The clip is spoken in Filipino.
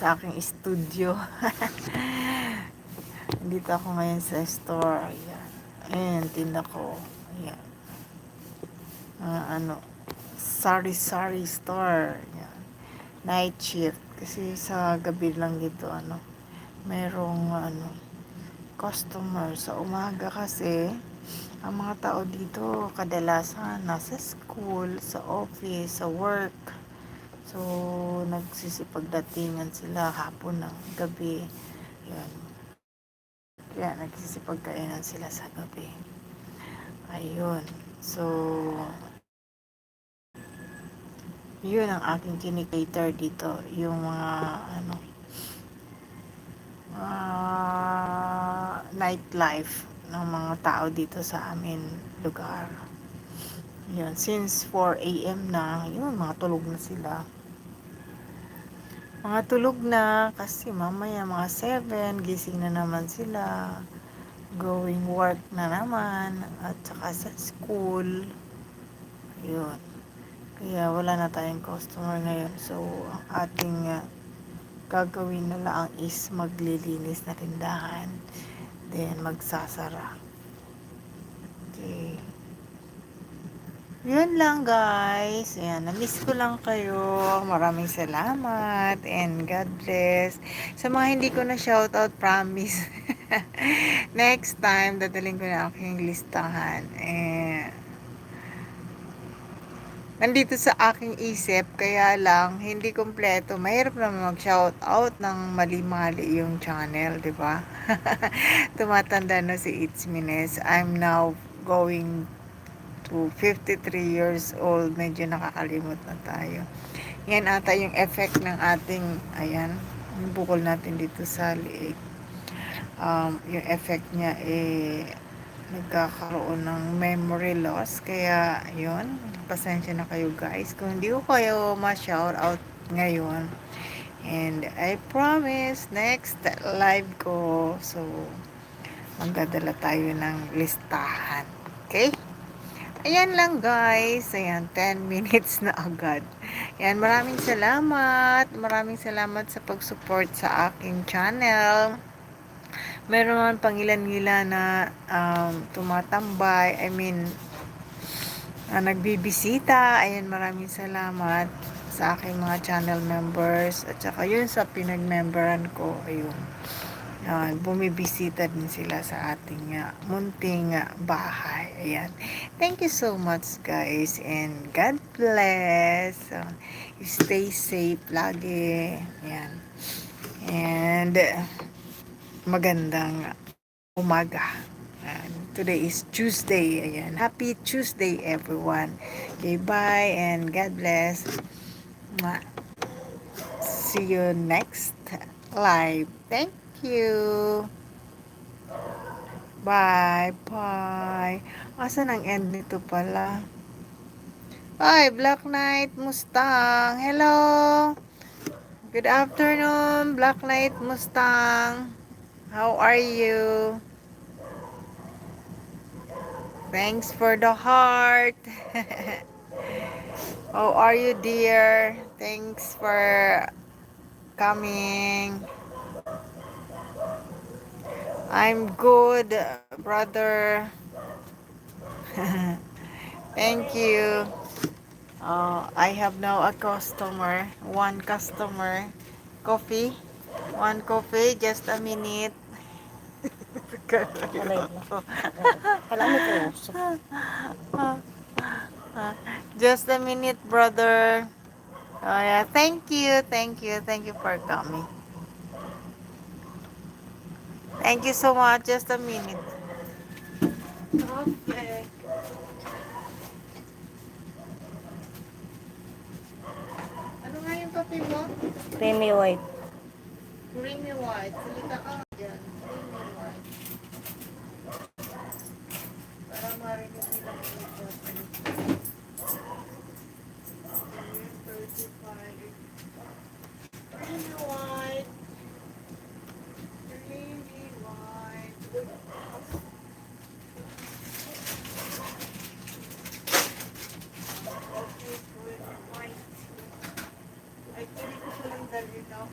sa aking studio. Dito ako ngayon sa store. Ayan. Ayan, tinda ko. Ayan. Ano, sari-sari store. Ayan. Night shift. Kasi sa gabi lang dito, merong, customer. Sa umaga kasi, ang mga tao dito, kadalasan, nasa school, sa office, sa work. So, nagsisipagdatingan sila hapon ng gabi. Yan. Kaya nagsisipagkainan sila sa gabi. Ayun. So, yun ang aking kinikater dito. Yung mga, nightlife ng mga tao dito sa amin lugar. Yun. Since 4 a.m. na, yun, mga tulog na sila. Mga tulog na kasi mamaya mga 7, gising na naman sila. Going work na naman at saka sa school. Yun. Kaya wala na tayong customer ngayon. So, ang ating gagawin na lang is maglilinis na tindahan. Then, magsasara. Okay. Yun lang guys. Ayan, na-miss ko lang kayo. Maraming salamat and God bless. Sa mga hindi ko na shoutout, promise. Next time, dadaling ko na aking listahan. Nandito sa aking isip, kaya lang, hindi kompleto. Mahirap naman mag-shout out ng mali-mali yung channel, di ba? Tumatanda na si Itzmines. I'm now going to 53 years old. Medyo nakakalimot na tayo. Yan ata yung effect ng ating, ayan, yung bukol natin dito sa liig. Yung effect niya nagkakaroon ng memory loss, kaya yun, pasensya na kayo guys kung hindi ko kayo ma-shout out ngayon, and I promise next live ko, so magdadala tayo ng listahan. Okay, ayan lang guys. Ayan, 10 minutes na agad. Ayan, maraming salamat sa pag-support sa aking channel. Meron naman pangilan-ngilan na tumatambay, nagbibisita. Ayan, maraming salamat sa aking mga channel members at saka yun sa pinag-memberan ko. Ayun, bumibisita din sila sa ating munting bahay. Ayan, thank you so much guys and God bless. Stay safe lagi. Ayan, and magandang umaga. Today is Tuesday. Ayan. Happy Tuesday, everyone. Okay, bye and God bless. See you next live. Thank you. Bye. Bye. Asan ang end nito pala? Hi, Black Knight Mustang. Hello. Good afternoon, Black Knight Mustang. How are you? Thanks for the heart. How are you, dear? Thanks for coming. I'm good, brother. Thank you. I have now a customer. One customer. Coffee. One coffee. Just a minute. Just a minute, brother. Oh, yeah. Thank you. Thank you. Thank you for coming. Thank you so much. Just a minute. Okay. Ano nga yung kape mo? Creamy white. Creamy white. Salita ka.